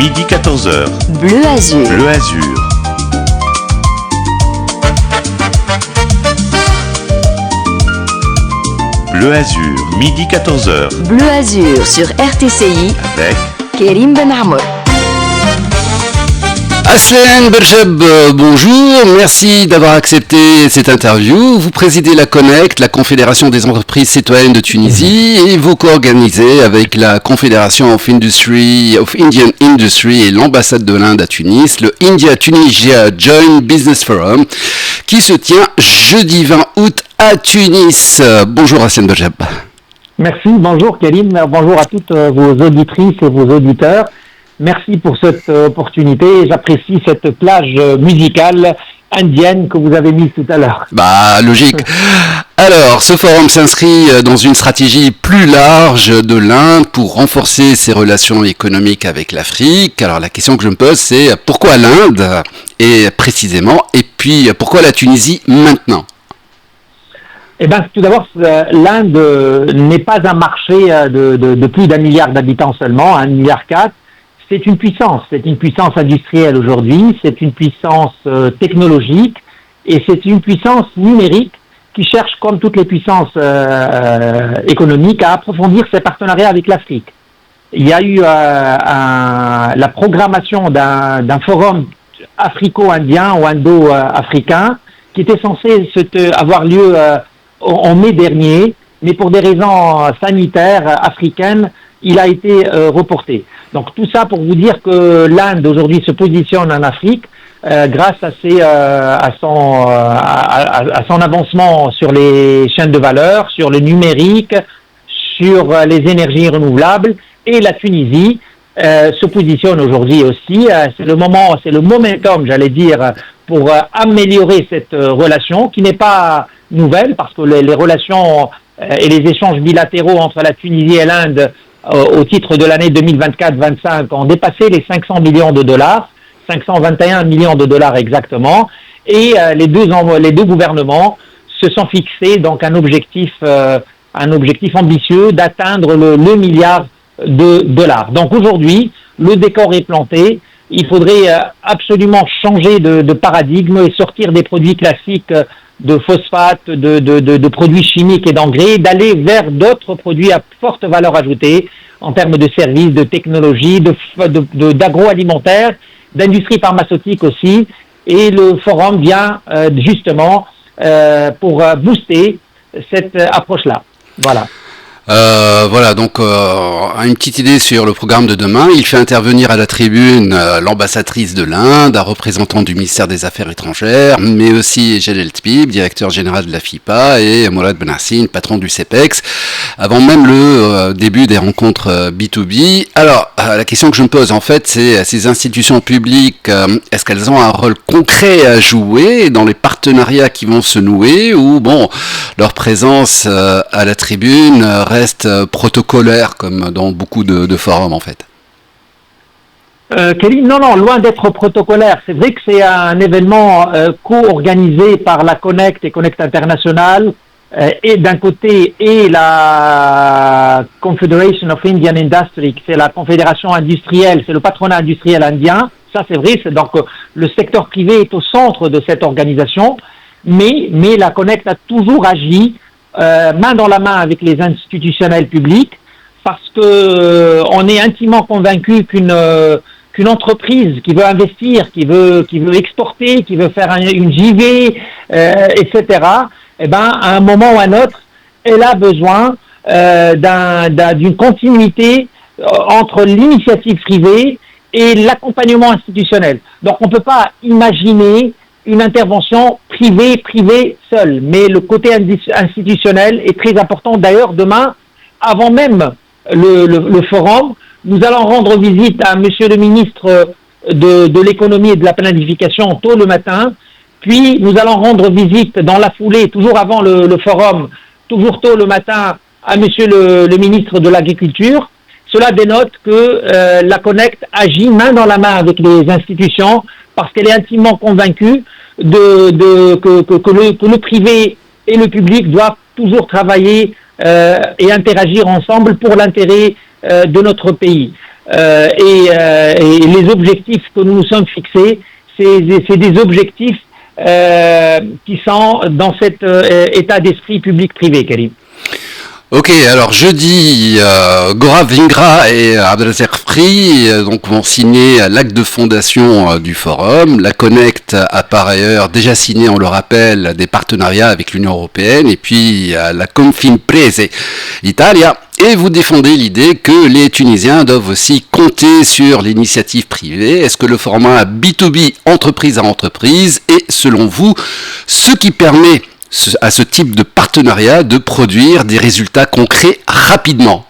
midi 14h. Bleu Azur. Bleu Azur. Bleu Azur, midi 14h. Bleu Azur sur RTCI Avec Kerim Ben Amour. Aslen Berjab, bonjour, merci d'avoir accepté cette interview. Vous présidez la Connect, la Confédération des entreprises citoyennes de Tunisie, et vous co-organisez avec la Confédération of Indian Industry et l'ambassade de l'Inde à Tunis, le India-Tunisia Joint Business Forum, qui se tient jeudi 20 août à Tunis. Bonjour Aslen Berjab. Merci, bonjour Karim, bonjour à toutes vos auditrices et vos auditeurs. Merci pour cette opportunité. J'apprécie cette plage musicale indienne que vous avez mise tout à l'heure. Bah, logique. Alors, ce forum s'inscrit dans une stratégie plus large de l'Inde pour renforcer ses relations économiques avec l'Afrique. Alors, la question que je me pose, c'est pourquoi l'Inde, et précisément, et puis pourquoi la Tunisie maintenant ? Eh bien, tout d'abord, l'Inde n'est pas un marché de plus d'1 milliard d'habitants seulement, 1,4 milliard. C'est une puissance industrielle aujourd'hui, c'est une puissance technologique et c'est une puissance numérique qui cherche, comme toutes les puissances économiques, à approfondir ses partenariats avec l'Afrique. Il y a eu la programmation d'un forum africo-indien ou indo-africain qui était censé avoir lieu en mai dernier, mais pour des raisons sanitaires africaines, il a été reporté. Donc tout ça pour vous dire que l'Inde aujourd'hui se positionne en Afrique grâce à son avancement sur les chaînes de valeur, sur le numérique, sur les énergies renouvelables, et la Tunisie se positionne aujourd'hui aussi. C'est le momentum, j'allais dire, pour améliorer cette relation qui n'est pas nouvelle parce que les relations et les échanges bilatéraux entre la Tunisie et l'Inde au titre de l'année 2024-25 ont dépassé les 500 millions de dollars, 521 millions de dollars exactement, et les deux gouvernements se sont fixés donc un objectif ambitieux d'atteindre le milliard de dollars. Donc aujourd'hui, le décor est planté. Il faudrait absolument changer de paradigme et sortir des produits classiques de phosphate, de produits chimiques et d'engrais, d'aller vers d'autres produits à forte valeur ajoutée en termes de services, de technologie, d'agroalimentaire, d'industrie pharmaceutique aussi. Et le forum vient justement pour booster cette approche-là. Voilà. Voilà, donc une petite idée sur le programme de demain. Il fait intervenir à la tribune l'ambassadrice de l'Inde, un représentant du ministère des Affaires étrangères, mais aussi Jalel Tbib, directeur général de la FIPA, et Mourad Benassin, patron du CEPEX, avant même le début des rencontres B2B. Alors, la question que je me pose en fait, c'est ces institutions publiques, est-ce qu'elles ont un rôle concret à jouer dans les partenariats qui vont se nouer, ou bon, leur présence à la tribune reste protocolaire comme dans beaucoup de forums en fait? Kelly, non, loin d'être protocolaire. C'est vrai que c'est un événement co-organisé par la Connect et Connect International et d'un côté et la Confederation of Indian Industry, c'est la confédération industrielle, c'est le patronat industriel indien. Ça c'est vrai, c'est donc le secteur privé est au centre de cette organisation, mais la Connect a toujours agi main dans la main avec les institutionnels publics parce que on est intimement convaincu qu'une entreprise qui veut investir, qui veut exporter, qui veut faire une JV, etc. Eh ben, à un moment ou à un autre, elle a besoin d'une continuité entre l'initiative privée et l'accompagnement institutionnel. Donc, on ne peut pas imaginer une intervention privée seule, mais le côté institutionnel est très important. D'ailleurs, demain, avant même le forum, nous allons rendre visite à monsieur le ministre de l'économie et de la planification tôt le matin, puis nous allons rendre visite dans la foulée, toujours avant le forum, toujours tôt le matin, à monsieur le ministre de l'Agriculture. Cela dénote que la Connect agit main dans la main avec les institutions parce qu'elle est intimement convaincue que le privé et le public doivent toujours travailler et interagir ensemble pour l'intérêt de notre pays. et les objectifs que nous nous sommes fixés, c'est des objectifs qui sont dans cet état d'esprit public-privé, Karim. Ok, alors jeudi, Gaurav Vingra et Abdelazek Free donc vont signer l'acte de fondation du forum. La Connect a par ailleurs déjà signé, on le rappelle, des partenariats avec l'Union européenne et puis la Confimprese Italia. Et vous défendez l'idée que les Tunisiens doivent aussi compter sur l'initiative privée. Est-ce que le format B2B, entreprise à entreprise, est selon vous ce qui permet à ce type de partenariat de produire des résultats concrets rapidement?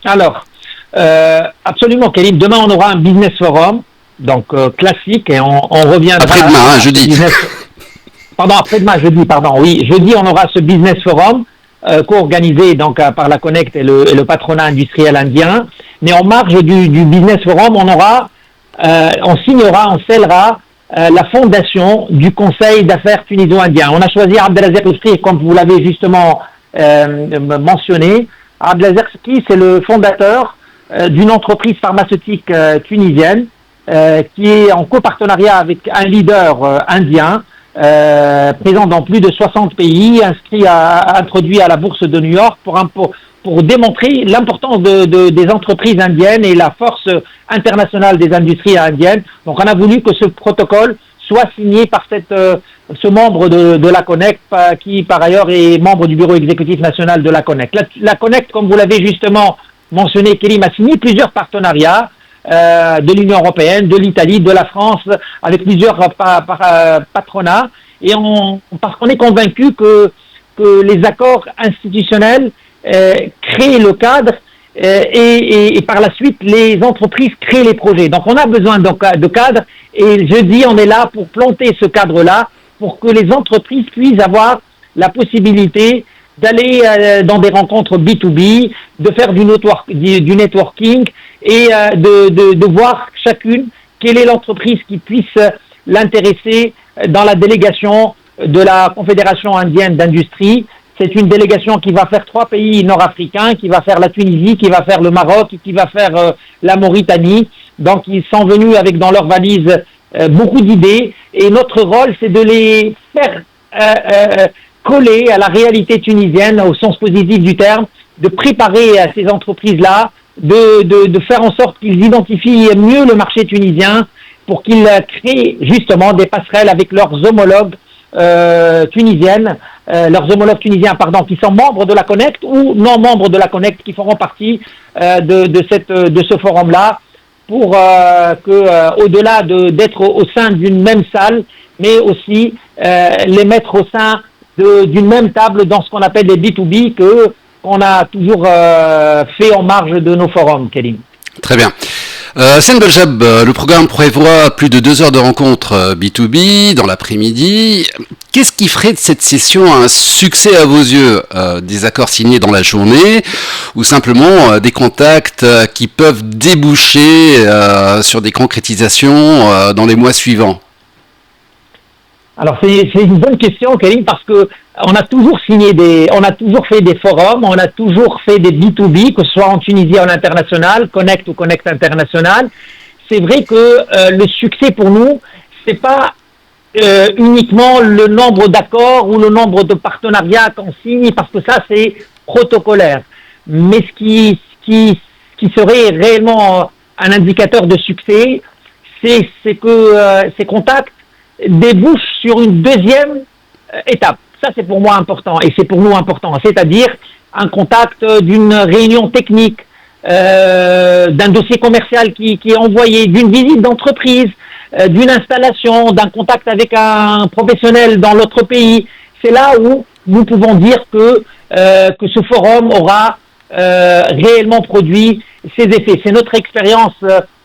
Alors, absolument, Karim. Demain, on aura un business forum, donc classique, et on reviendra... Après-demain, jeudi. Pardon, après-demain, jeudi, pardon. Oui, jeudi, on aura ce business forum co-organisé donc par la Connect et le patronat industriel indien. Mais en marge du business forum, on scellera la fondation du Conseil d'affaires tuniso-indien. On a choisi Abdelazek Free, comme vous l'avez justement mentionné. Abdelazek Free, c'est le fondateur d'une entreprise pharmaceutique tunisienne qui est en copartenariat avec un leader indien présent dans plus de 60 pays, introduit à la bourse de New York pour démontrer l'importance des entreprises indiennes et la force internationale des industries indiennes. Donc on a voulu que ce protocole soit signé par ce membre de la Connect, qui par ailleurs est membre du bureau exécutif national de la Connect. La Connect, comme vous l'avez justement mentionné, Kélim, a signé plusieurs partenariats de l'Union européenne, de l'Italie, de la France, avec plusieurs patronats, et parce qu'on est convaincu que les accords institutionnels créent le cadre et par la suite les entreprises créent les projets. Donc on a besoin de cadre, et jeudi on est là pour planter ce cadre-là pour que les entreprises puissent avoir la possibilité d'aller dans des rencontres B2B, de faire du networking et de voir chacune quelle est l'entreprise qui puisse l'intéresser dans la délégation de la Confédération indienne d'industrie. C'est une délégation qui va faire 3 pays nord-africains, qui va faire la Tunisie, qui va faire le Maroc, qui va faire la Mauritanie. Donc ils sont venus avec dans leur valise beaucoup d'idées, et notre rôle c'est de les faire coller à la réalité tunisienne au sens positif du terme, de préparer ces entreprises-là, de faire en sorte qu'ils identifient mieux le marché tunisien pour qu'ils créent justement des passerelles avec leurs homologues tunisiens, qui sont membres de la Connect ou non membres de la Connect, qui feront partie de ce forum-là, pour que au-delà d'être au sein d'une même salle, mais aussi les mettre au sein d'une même table dans ce qu'on appelle les B2B qu'on a toujours fait en marge de nos forums, Kélim. Très bien. Sen Beljab, le programme prévoit plus de 2 heures de rencontres B2B dans l'après-midi. Qu'est-ce qui ferait de cette session un succès à vos yeux? Des accords signés dans la journée ou simplement des contacts qui peuvent déboucher sur des concrétisations dans les mois suivants? Alors c'est une bonne question, Karim, parce que on a toujours fait des forums, on a toujours fait des B2B, que ce soit en Tunisie ou en international, Connect ou Connect International. C'est vrai que le succès pour nous, c'est pas uniquement le nombre d'accords ou le nombre de partenariats qu'on signe, parce que ça c'est protocolaire. Mais ce qui serait réellement un indicateur de succès, c'est que ces contacts débouchent sur une deuxième étape. Ça, c'est pour moi important, et c'est pour nous important. C'est-à-dire un contact d'une réunion technique, d'un dossier commercial qui est envoyé, d'une visite d'entreprise, d'une installation, d'un contact avec un professionnel dans l'autre pays. C'est là où nous pouvons dire que ce forum aura réellement produit ses effets. C'est notre expérience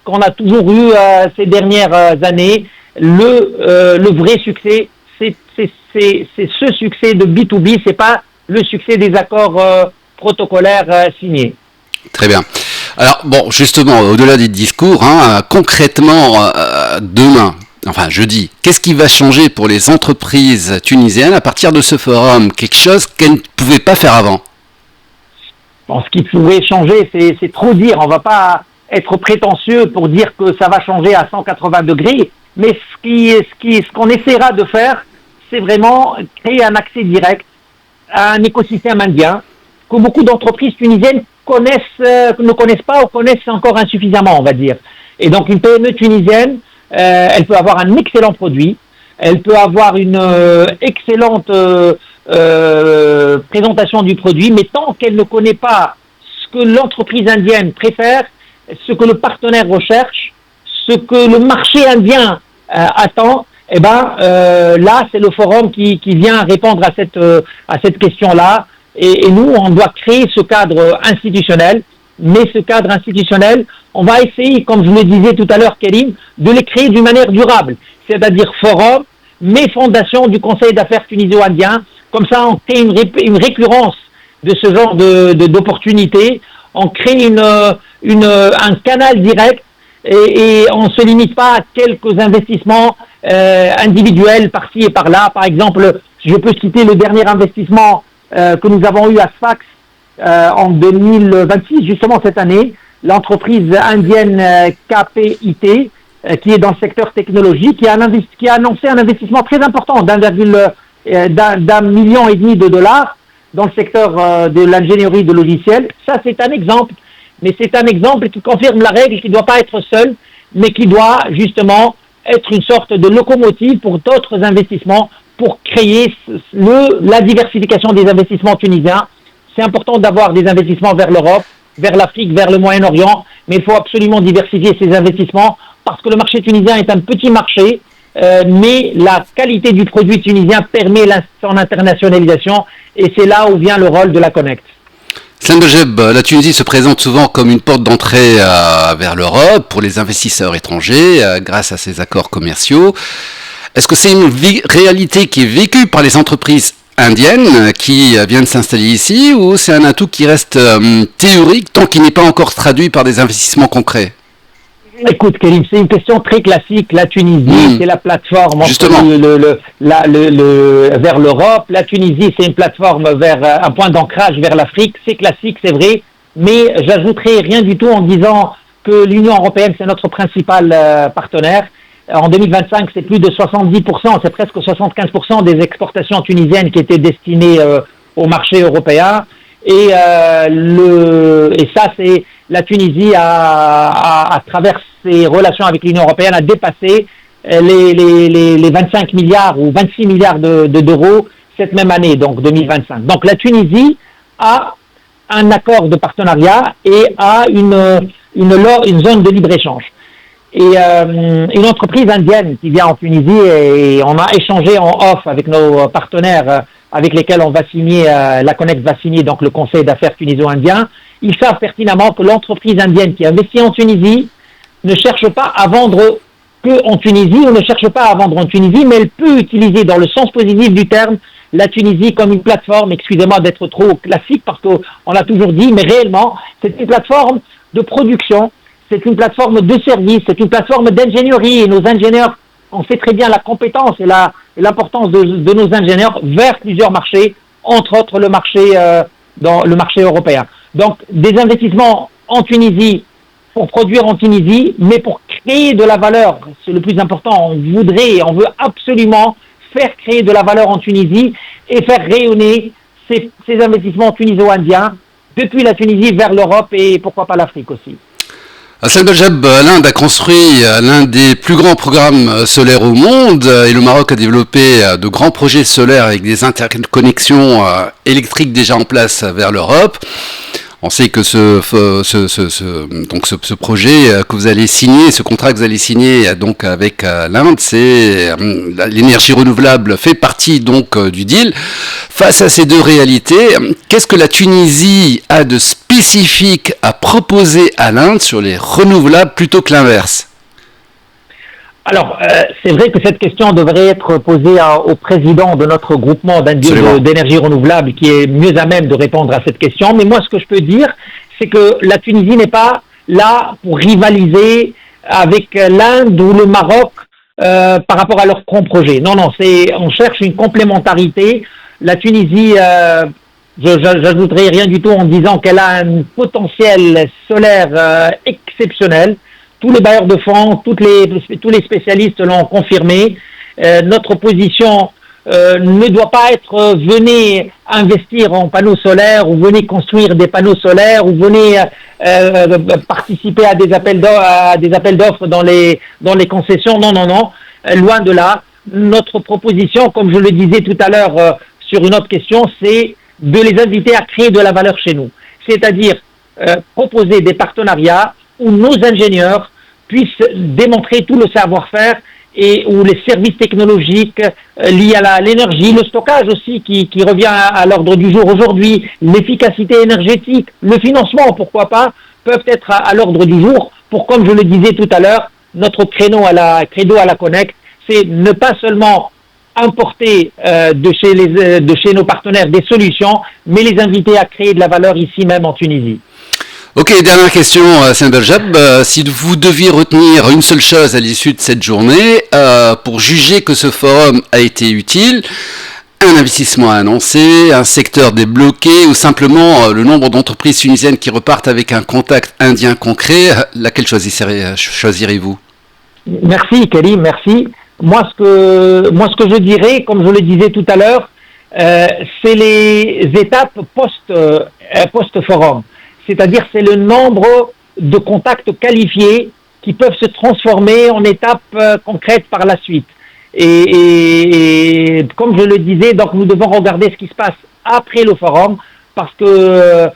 qu'on a toujours eue ces dernières années. Le vrai succès, c'est ce succès de B2B, c'est pas le succès des accords protocolaires signés. Très bien. Alors bon, justement, au-delà des discours, concrètement, demain, enfin jeudi, qu'est-ce qui va changer pour les entreprises tunisiennes à partir de ce forum? Quelque chose qu'elles ne pouvaient pas faire avant? Bon, ce qui pourrait changer, c'est trop dire. On va pas être prétentieux pour dire que ça va changer à 180 degrés, mais ce qu'on essaiera de faire, c'est vraiment créer un accès direct à un écosystème indien que beaucoup d'entreprises tunisiennes ne connaissent pas ou connaissent encore insuffisamment, on va dire. Et donc une PME tunisienne, elle peut avoir un excellent produit, elle peut avoir une excellente présentation du produit, mais tant qu'elle ne connaît pas ce que l'entreprise indienne préfère, ce que le partenaire recherche, ce que le marché indien attend, eh ben là c'est le forum qui vient répondre à cette question-là. Et nous, on doit créer ce cadre institutionnel, mais ce cadre institutionnel, on va essayer, comme je le disais tout à l'heure, Kérim, de les créer d'une manière durable, c'est-à-dire forum, mais fondation du Conseil d'affaires tuniso-indien. Comme ça, on crée une récurrence de ce genre d'opportunités, on crée un canal direct et on ne se limite pas à quelques investissements individuels par-ci et par-là. Par exemple, je peux citer le dernier investissement que nous avons eu à Sfax en 2026, justement cette année, l'entreprise indienne KPIT, qui est dans le secteur technologique, qui a annoncé un investissement très important d'1,5 million de dollars dans le secteur de l'ingénierie de logiciels. Ça, c'est un exemple, mais c'est un exemple qui confirme la règle, qui ne doit pas être seul, mais qui doit justement être une sorte de locomotive pour d'autres investissements, pour créer la diversification des investissements tunisiens. C'est important d'avoir des investissements vers l'Europe, vers l'Afrique, vers le Moyen-Orient, mais il faut absolument diversifier ces investissements parce que le marché tunisien est un petit marché, mais la qualité du produit tunisien permet son internationalisation et c'est là où vient le rôle de la Connect. Sandojeb, la Tunisie se présente souvent comme une porte d'entrée vers l'Europe pour les investisseurs étrangers grâce à ses accords commerciaux. Est-ce que c'est une réalité qui est vécue par les entreprises indiennes qui viennent s'installer ici ou c'est un atout qui reste théorique tant qu'il n'est pas encore traduit par des investissements concrets? Écoute, Kérim, c'est une question très classique. La Tunisie, c'est la plateforme vers l'Europe. La Tunisie, c'est une plateforme vers un point d'ancrage vers l'Afrique. C'est classique, c'est vrai. Mais j'ajouterai rien du tout en disant que l'Union européenne, c'est notre principal partenaire. En 2025, c'est plus de 70%, c'est presque 75% des exportations tunisiennes qui étaient destinées au marché européen. Et ça, c'est la Tunisie à travers ses relations avec l'Union européenne, a dépassé les 25 milliards ou 26 milliards d'euros cette même année, donc 2025. Donc la Tunisie a un accord de partenariat et a une zone de libre-échange. Et une entreprise indienne qui vient en Tunisie, et on a échangé en off avec nos partenaires avec lesquels on va signer, la Connect va signer donc le Conseil d'affaires tuniso-indien. Ils savent pertinemment que l'entreprise indienne qui investit en Tunisie ne cherche pas à vendre que en Tunisie, ou ne cherche pas à vendre en Tunisie, mais elle peut utiliser dans le sens positif du terme la Tunisie comme une plateforme, excusez-moi d'être trop classique parce qu'on l'a toujours dit, mais réellement, c'est une plateforme de production, c'est une plateforme de service, c'est une plateforme d'ingénierie, et nos ingénieurs, on sait très bien la compétence et l'importance de nos ingénieurs vers plusieurs marchés, entre autres le marché dans le marché européen. Donc des investissements en Tunisie pour produire en Tunisie, mais pour créer de la valeur, c'est le plus important. On veut absolument faire créer de la valeur en Tunisie et faire rayonner ces investissements tuniso-indiens depuis la Tunisie vers l'Europe et pourquoi pas l'Afrique aussi. Sandojeb, l'Inde a construit l'un des plus grands programmes solaires au monde et le Maroc a développé de grands projets solaires avec des interconnexions électriques déjà en place vers l'Europe. On sait que ce projet que vous allez signer, ce contrat que vous allez signer donc avec l'Inde, c'est l'énergie renouvelable fait partie donc du deal. Face à ces deux réalités, qu'est-ce que la Tunisie a de spécifique à proposer à l'Inde sur les renouvelables plutôt que l'inverse? Alors, c'est vrai que cette question devrait être posée au président de notre groupement d'énergie renouvelable qui est mieux à même de répondre à cette question. Mais moi, ce que je peux dire, c'est que la Tunisie n'est pas là pour rivaliser avec l'Inde ou le Maroc par rapport à leurs grands projets. Non, on cherche une complémentarité. La Tunisie, j'ajouterai rien du tout en disant qu'elle a un potentiel solaire exceptionnel. Tous les bailleurs de fonds, tous les spécialistes l'ont confirmé. Notre position ne doit pas être venez investir en panneaux solaires ou venez construire des panneaux solaires ou venez participer à des appels d'offres dans les concessions. Non, non, non. Loin de là. Notre proposition, comme je le disais tout à l'heure sur une autre question, c'est de les inviter à créer de la valeur chez nous. C'est-à-dire proposer des partenariats où nos ingénieurs puissent démontrer tout le savoir-faire et où les services technologiques liés à l'énergie, le stockage aussi qui revient à l'ordre du jour aujourd'hui, l'efficacité énergétique, le financement, pourquoi pas, peuvent être à l'ordre du jour pour, comme je le disais tout à l'heure, notre credo à la Connect, c'est ne pas seulement importer de chez nos partenaires des solutions, mais les inviter à créer de la valeur ici même en Tunisie. Ok, dernière question, Hassan Berjab. Si vous deviez retenir une seule chose à l'issue de cette journée, pour juger que ce forum a été utile, un investissement annoncé, un secteur débloqué ou simplement le nombre d'entreprises tunisiennes qui repartent avec un contact indien concret, laquelle choisirez-vous ? Merci Karim, merci. Moi ce que je dirais, comme je le disais tout à l'heure, c'est les étapes post-forum. C'est-à-dire c'est le nombre de contacts qualifiés qui peuvent se transformer en étapes concrètes par la suite. Et comme je le disais, donc nous devons regarder ce qui se passe après le forum, parce que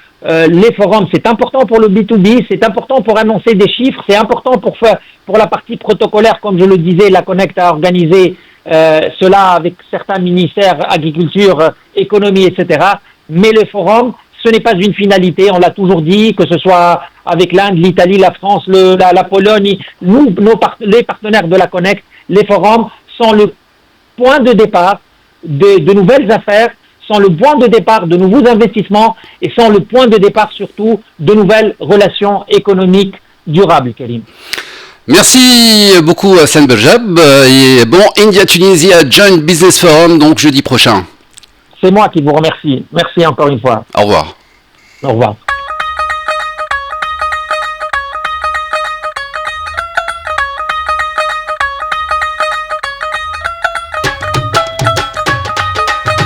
les forums, c'est important pour le B2B, c'est important pour annoncer des chiffres, c'est important pour la partie protocolaire, comme je le disais, la Connect a organisé cela avec certains ministères, agriculture, économie, etc. Mais le forum, ce n'est pas une finalité, on l'a toujours dit, que ce soit avec l'Inde, l'Italie, la France, la Pologne, les partenaires de la Connect, les forums sont le point de départ de nouvelles affaires, sont le point de départ de nouveaux investissements et sont le point de départ surtout de nouvelles relations économiques durables, Karim. Merci beaucoup Hassan Berjab et bon India-Tunisia Joint Business Forum donc jeudi prochain. C'est moi qui vous remercie. Merci encore une fois. Au revoir. Au revoir.